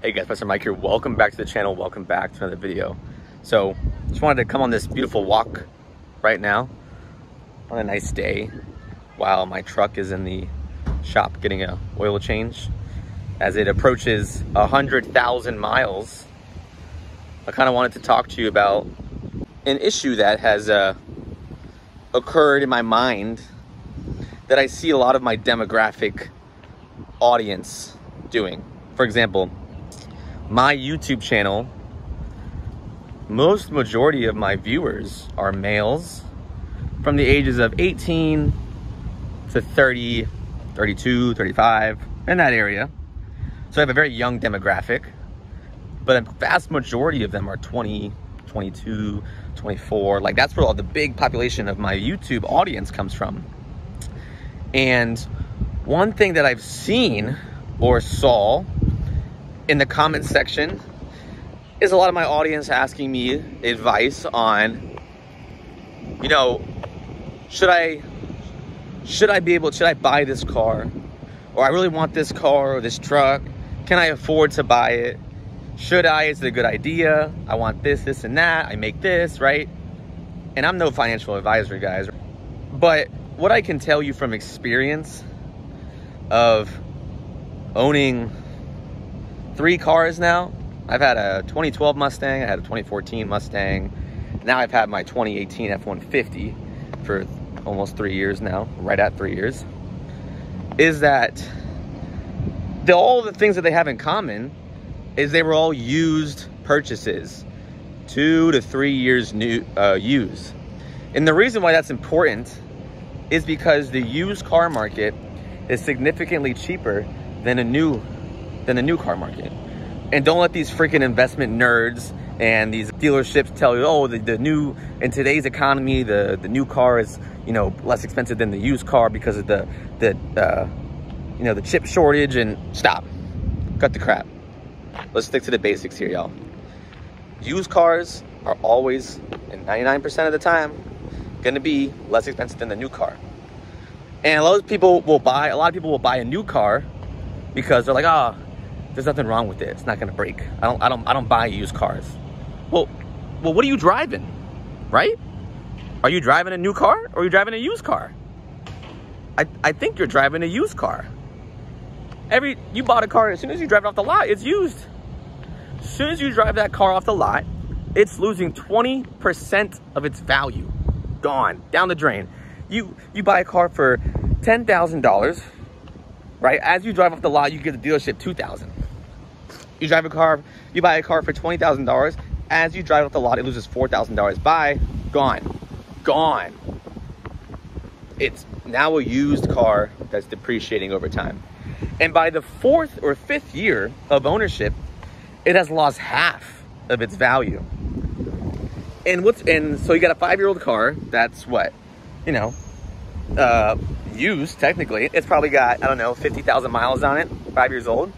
Hey guys, Mr. Mike here. Welcome back to the channel. Welcome back to another video. So, just wanted to come on this beautiful walk right now on a nice day while my truck is in the shop getting a oil change. As it approaches 100,000 miles, I kind of wanted to talk to you about an issue that has occurred in my mind that I see a lot of my demographic audience doing. For example, my YouTube channel, majority of my viewers are males from the ages of 18 to 30, 32, 35, in that area. So I have a very young demographic, but a vast majority of them are 20, 22, 24. Like, that's where all the big population of my YouTube audience comes from. And one thing that I've seen or saw in the comment section is a lot of my audience asking me advice on, you know, should I buy this car? Or I really want this car or this truck. Can I afford to buy it? Should I? Is it a good idea? I want this, this, and that. I make this, right? And I'm no financial advisor, guys. But what I can tell you from experience of owning 3 cars now. I've had a 2012 Mustang, I had a 2014 Mustang. Now I've had my 2018 F150 for almost 3 years now, right at 3 years. Is that all the things that they have in common is they were all used purchases, 2 to 3 years new used. And the reason why that's important is because the used car market is significantly cheaper than a new car market. And don't let these freaking investment nerds and these dealerships tell you, oh, the new, in today's economy, the new car is, you know, less expensive than the used car because of the chip shortage. And stop, cut the crap. Let's stick to the basics here, y'all. Used cars are always, and 99% of the time, gonna be less expensive than the new car. And a lot of people will buy a new car because they're like, oh, there's nothing wrong with it. It's not gonna break. I don't buy used cars. Well, what are you driving, right? Are you driving a new car or are you driving a used car? I think you're driving a used car. You bought a car, as soon as you drive it off the lot, it's used. As soon as you drive that car off the lot, it's losing 20% of its value. Gone, down the drain. You buy a car for $10,000, right? As you drive off the lot, you give the dealership $2,000. You buy a car for $20,000. As you drive off the lot, it loses $4,000. Bye, gone. It's now a used car that's depreciating over time. And by the 4th or 5th year of ownership, it has lost half of its value. And so you got a 5-year-old car that's what, you know, used technically. It's probably got, I don't know, 50,000 miles on it, 5 years old.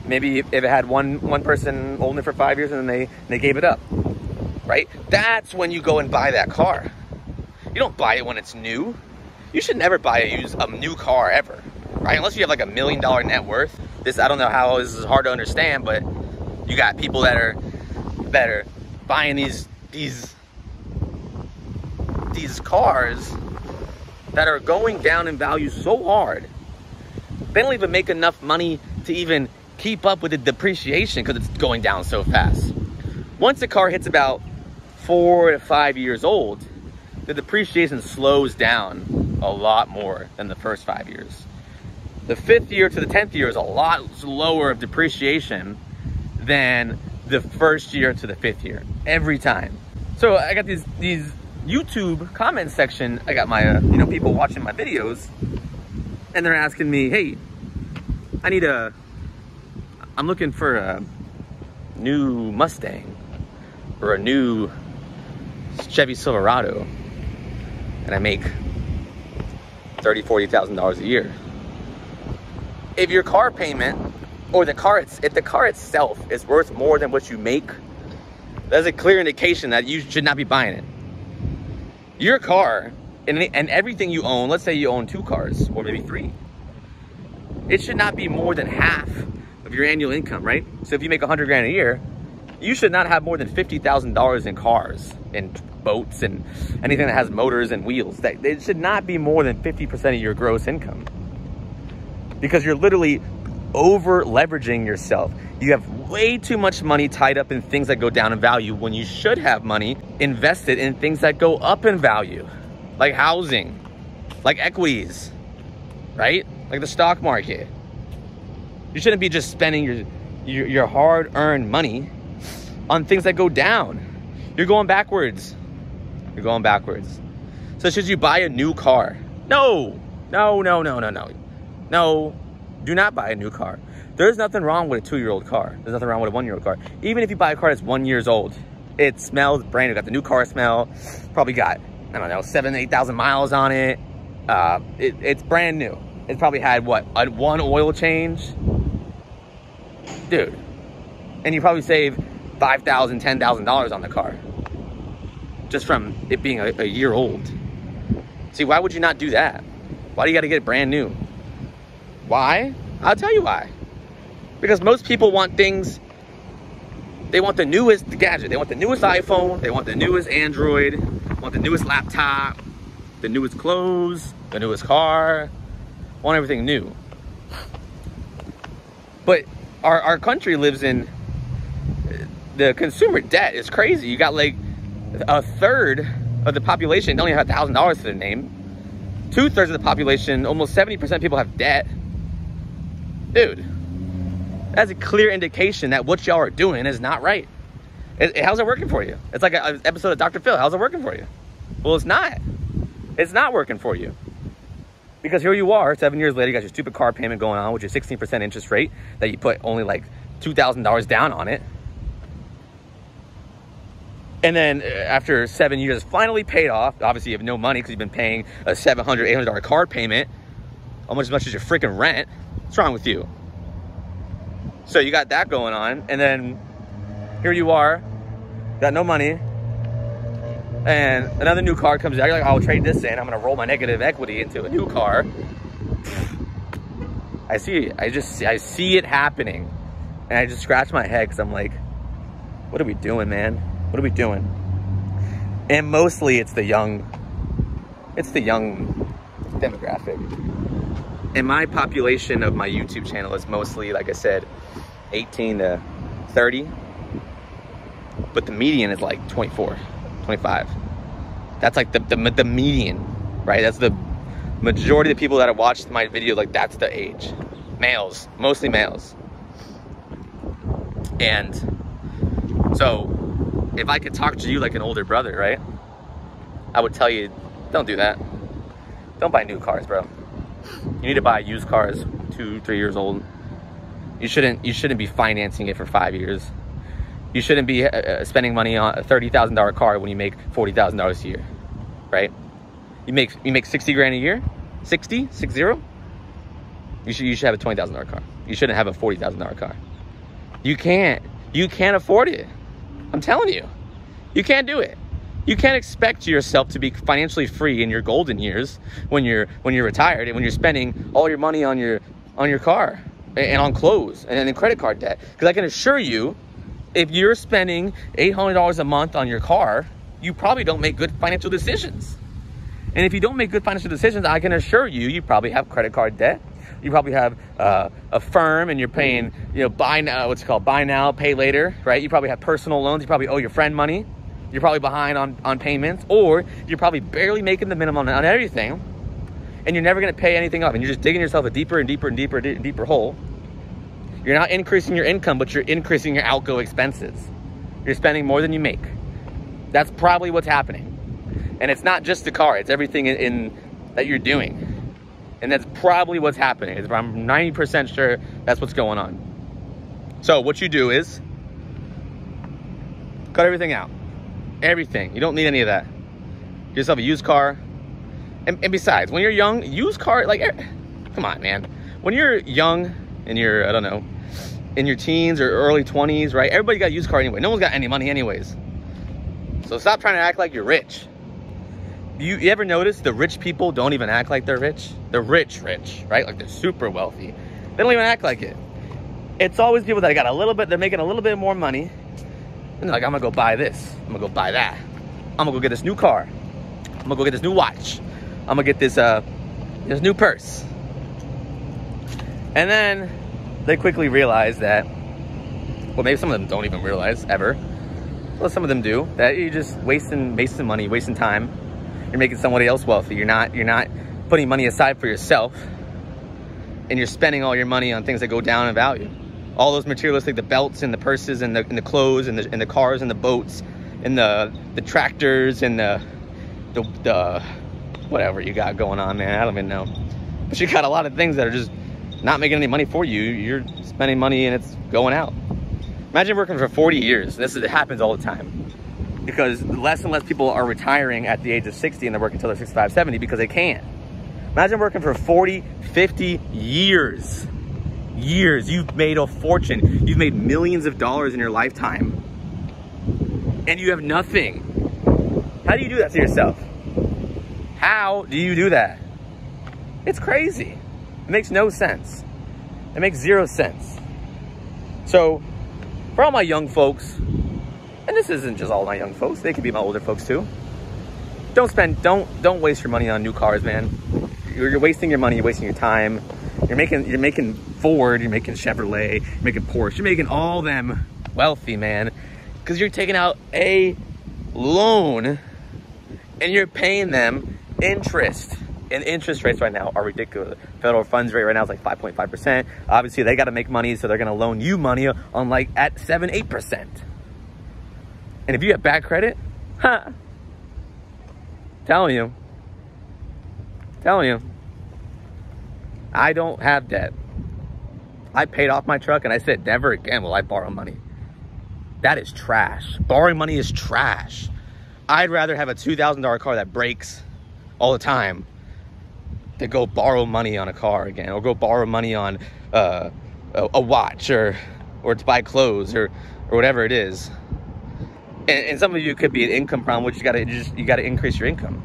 Maybe if it had one person holding it for 5 years and then they gave it up, right? That's when you go and buy that car. You don't buy it when it's new. You should never buy a new car ever, right? Unless you have like $1 million net worth. I don't know how this is hard to understand, but you got people that are buying these cars that are going down in value so hard, they don't even make enough money to even keep up with the depreciation because it's going down so fast. Once a car hits about 4 to 5 years old, the depreciation slows down a lot more than the first 5 years. The 5th year to the 10th year is a lot slower of depreciation than the 1st year to the 5th year, every time. So I got these YouTube comment section. I got my people watching my videos, and they're asking me, hey, I'm looking for a new Mustang or a new Chevy Silverado, and I make $30,000-$40,000 a year. If your car payment or if the car itself is worth more than what you make, that's a clear indication that you should not be buying it. Your car and everything you own, let's say you own 2 cars or maybe 3, it should not be more than half of your annual income, right? So if you make 100 grand a year, you should not have more than $50,000 in cars and boats and anything that has motors and wheels. It should not be more than 50% of your gross income, because you're literally over leveraging yourself. You have way too much money tied up in things that go down in value when you should have money invested in things that go up in value, like housing, like equities, right? Like the stock market. You shouldn't be just spending your hard-earned money on things that go down. You're going backwards. You're going backwards. So should you buy a new car? No. No, no, no, no, no. No, do not buy a new car. There's nothing wrong with a 2-year-old car. There's nothing wrong with a 1-year-old car. Even if you buy a car that's 1 year old, it smells brand new. Got the new car smell. Probably got, I don't know, 7,000 to 8,000 miles on it. It's brand new. It's probably had, what, one oil change? Dude. And you probably save $5,000, $10,000 on the car just from it being a year old. See, why would you not do that? Why do you got to get it brand new? Why? I'll tell you why. Because most people want things, they want the newest gadget. They want the newest iPhone. They want the newest Android. Want the newest laptop, the newest clothes, the newest car. Want everything new. But our country lives in, the consumer debt is crazy. You got like a third of the population don't even have $1,000 to their name. 2/3 of the population, almost 70% of people have debt. Dude, that's a clear indication that what y'all are doing is not right. How's it working for you? It's like an episode of Dr. Phil. How's it working for you? Well, it's not. It's not working for you. Because here you are, 7 years later, you got your stupid car payment going on, which is 16% interest rate that you put only like $2,000 down on it. And then after 7 years, finally paid off. Obviously, you have no money because you've been paying a $700, $800 car payment, almost as much as your freaking rent. What's wrong with you? So you got that going on, and then here you are, got no money, and another new car comes out. You're like, oh, I'll trade this in. I'm gonna roll my negative equity into a new car. I see it happening, and I just scratch my head because I'm like, what are we doing, man? What are we doing? And mostly it's the young demographic. And my population of my YouTube channel is mostly, like I said, 18 to 30. But the median is like 24, 25. That's like the median, right? That's the majority of the people that have watched my video, like that's the age. Males, mostly males. And so if I could talk to you like an older brother, right? I would tell you, don't do that. Don't buy new cars, bro. You need to buy used cars, 2, 3 years old. You shouldn't be financing it for 5 years. You shouldn't be spending money on a $30,000 car when you make $40,000 a year, right? You make 60 grand a year, 60. You should have a $20,000 car. You shouldn't have a $40,000 car. You can't afford it. I'm telling you, you can't do it. You can't expect yourself to be financially free in your golden years when you're retired and when you're spending all your money on your car and on clothes and then credit card debt. Because I can assure you, if you're spending $800 a month on your car, you probably don't make good financial decisions. And if you don't make good financial decisions, I can assure you, you probably have credit card debt. You probably have a firm and you're paying, buy now, pay later, right? You probably have personal loans. You probably owe your friend money. You're probably behind on payments, or you're probably barely making the minimum on everything, and you're never going to pay anything off, and you're just digging yourself a deeper and deeper hole. You're not increasing your income, but you're increasing your outgo expenses. You're spending more than you make. That's probably what's happening. And it's not just the car, it's everything in that you're doing. And that's probably what's happening. I'm 90% sure that's what's going on. So what you do is cut everything out. Everything. You don't need any of that. Get yourself a used car. And besides, when you're young, used car, like, come on, man. When you're young and you're, I don't know, in your teens or early 20s, right? Everybody got a used car anyway. No one's got any money anyways. So stop trying to act like you're rich. You ever notice the rich people don't even act like they're rich? They're rich, right? Like they're super wealthy. They don't even act like it. It's always people that got a little bit, they're making a little bit more money. And they're like, I'm gonna go buy this. I'm gonna go buy that. I'm gonna go get this new car. I'm gonna go get this new watch. I'm gonna get this new purse. And then they quickly realize that, well, maybe some of them don't even realize ever. Well, some of them do, that you're just wasting money, wasting time. You're making somebody else wealthy. You're not putting money aside for yourself, and you're spending all your money on things that go down in value. All those materialistic, the belts and the purses and the clothes and the cars and the boats and the tractors and the whatever you got going on, man. I don't even know. But you got a lot of things that are just not making any money for you. You're spending money and it's going out. Imagine working for 40 years. It happens all the time. Because less and less people are retiring at the age of 60 and they're working until they're 65, 70 because they can. Imagine working for 40, 50 years. You've made a fortune. You've made millions of dollars in your lifetime. And you have nothing. How do you do that to yourself? How do you do that? It's crazy. It makes no sense. It makes zero sense. So, for all my young folks, and this isn't just all my young folks, they could be my older folks too. Don't waste your money on new cars, man. You're wasting your money, you're wasting your time. You're making Ford, you're making Chevrolet, you're making Porsche, you're making all them wealthy, man. Because you're taking out a loan and you're paying them interest. And interest rates right now are ridiculous. Federal funds rate right now is like 5.5%. Obviously, they got to make money, so they're going to loan you money on like at 7, 8%. And if you have bad credit, telling you, I don't have debt. I paid off my truck and I said, never again will I borrow money. That is trash. Borrowing money is trash. I'd rather have a $2,000 car that breaks all the time than go borrow money on a car again, or go borrow money on a watch or to buy clothes or whatever it is. And some of you could be an income problem, which you gotta increase your income.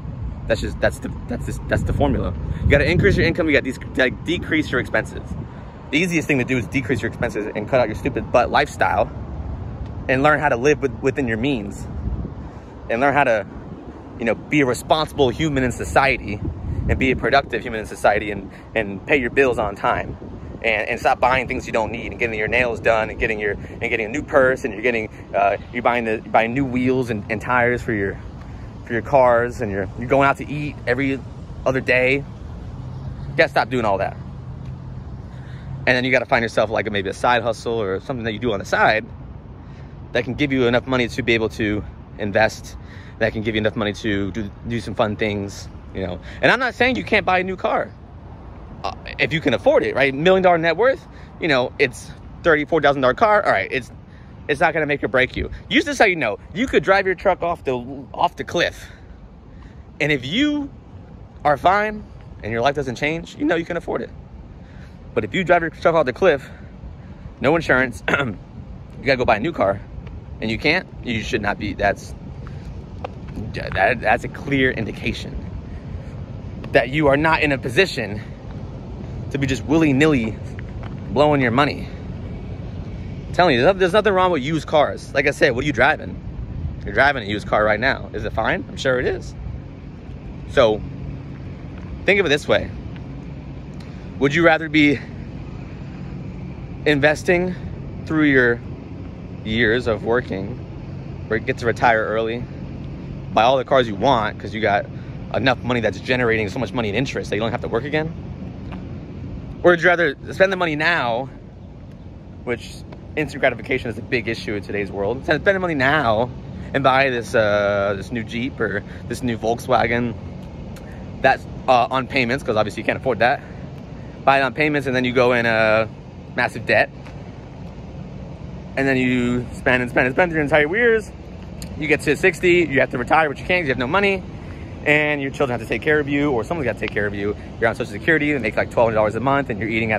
That's the formula. You gotta increase your income. You gotta decrease your expenses. The easiest thing to do is decrease your expenses and cut out your stupid butt lifestyle, and learn how to live within your means, and learn how to, be a responsible human in society, and be a productive human in society, and pay your bills on time, and stop buying things you don't need, and getting your nails done, and getting a new purse, and you're buying new wheels and tires for your cars, and you're going out to eat every other day. You gotta stop doing all that. And then you gotta find yourself like maybe a side hustle or something that you do on the side that can give you enough money to be able to invest, that can give you enough money to do some fun things, And I'm not saying you can't buy a new car. If you can afford it, right? $1 million net worth, it's $30,000, $40,000 car. All right, it's not gonna make or break you. Use this how you know. You could drive your truck off the cliff. And if you are fine and your life doesn't change, you can afford it. But if you drive your truck off the cliff, no insurance, you gotta go buy a new car, and you can't, you should not be. That's a clear indication that you are not in a position to be just willy-nilly blowing your money. I'm telling you, there's nothing wrong with used cars. Like I said, what are you driving? You're driving a used car right now. Is it fine? I'm sure it is. So think of it this way. Would you rather be investing through your years of working, where you get to retire early, buy all the cars you want because you got enough money that's generating so much money in interest that you don't have to work again? Or would you rather spend the money now, which instant gratification is a big issue in today's world, spend the money now and buy this new Jeep or this new Volkswagen that's on payments, because obviously you can't afford that. Buy it on payments, and then you go in massive debt, and then you spend your entire years. You get to 60, you have to retire, but you can't because you have no money, and your children have to take care of you, or someone's got to take care of you. You're on Social Security, they make like $1,200 a month, and you're eating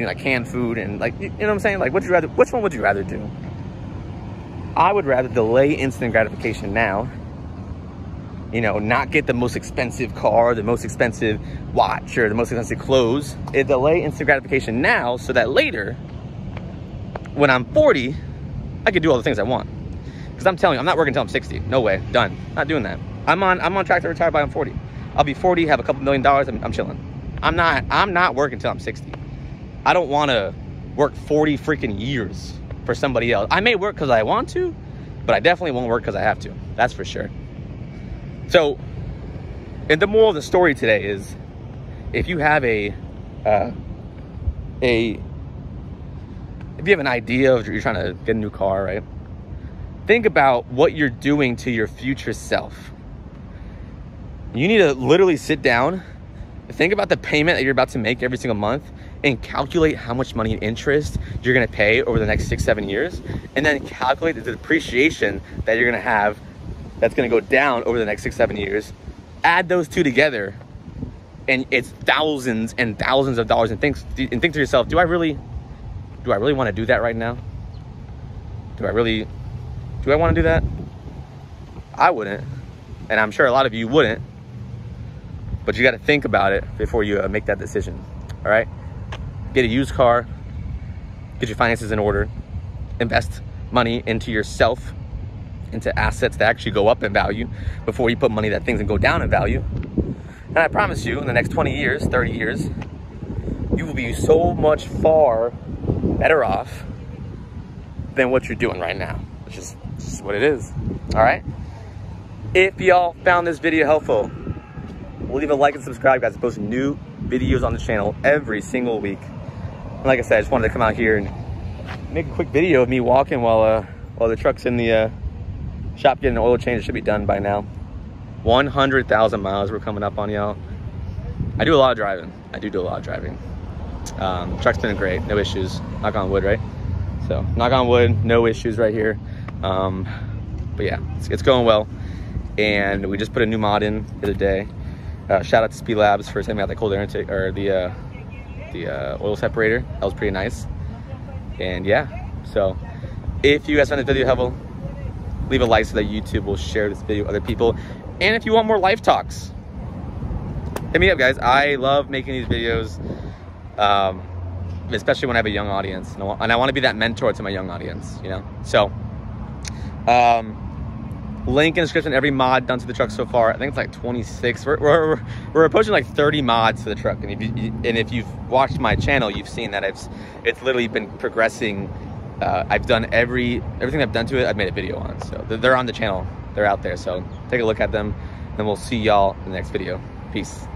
like canned food, and like, you know what I'm saying? Like, which one would you rather do? I would rather delay instant gratification now. Not get the most expensive car, the most expensive watch, or the most expensive clothes. Delay instant gratification now so that later when I'm 40, I could do all the things I want. Because I'm telling you, I'm not working until I'm 60. No way, done. Not doing that. I'm on track to retire by I'm 40. I'll be 40, have a couple $1 million, I'm chilling. I'm not working until I'm 60. I don't want to work 40 freaking years for somebody else. I may work because I want to, but I definitely won't work because I have to. That's for sure. So, and the moral of the story today is, if you have if you have an idea of you're trying to get a new car, right? Think about what you're doing to your future self. You need to literally sit down, think about the payment that you're about to make every single month, and calculate how much money in interest you're gonna pay over the next 6-7 years, and then calculate the depreciation that you're gonna have that's gonna go down over the next 6-7 years. Add those two together, and it's thousands and thousands of dollars, and think to yourself, do I really want to do that right now? Do I want to do that? I wouldn't, and I'm sure a lot of you wouldn't, but you got to think about it before you make that decision. All right, get a used car, get your finances in order, invest money into yourself, into assets that actually go up in value before you put money that things can go down in value. And I promise you, in the next 20 years, 30 years, you will be so much far better off than what you're doing right now. It's just what it is. All right. If y'all found this video helpful, leave a like and subscribe, guys. I post new videos on the channel every single week. And like I said, I just wanted to come out here and make a quick video of me walking while the truck's in the shop getting an oil change. It should be done by now. 100,000 miles we're coming up on, y'all. I do a lot of driving. I do a lot of driving. Truck's been great, no issues. Knock on wood, right? So knock on wood, no issues right here. But yeah, it's going well. And we just put a new mod in the other day. Shout out to Speed Labs for sending me out the cold air intake, or the oil separator. That was pretty nice. And yeah, so if you guys found this video helpful, leave a like so that YouTube will share this video with other people. And if you want more life talks, hit me up, guys. I love making these videos, especially when I have a young audience, and I want to be that mentor to my young audience, you know. So link in the description, every mod done to the truck so far. I think it's like 26. We're approaching like 30 mods to the truck, and if you've watched my channel, you've seen that it's literally been progressing. I've done everything I've done to it, I've made a video on. So they're on the channel, they're out there. So take a look at them, and we'll see y'all in the next video. Peace.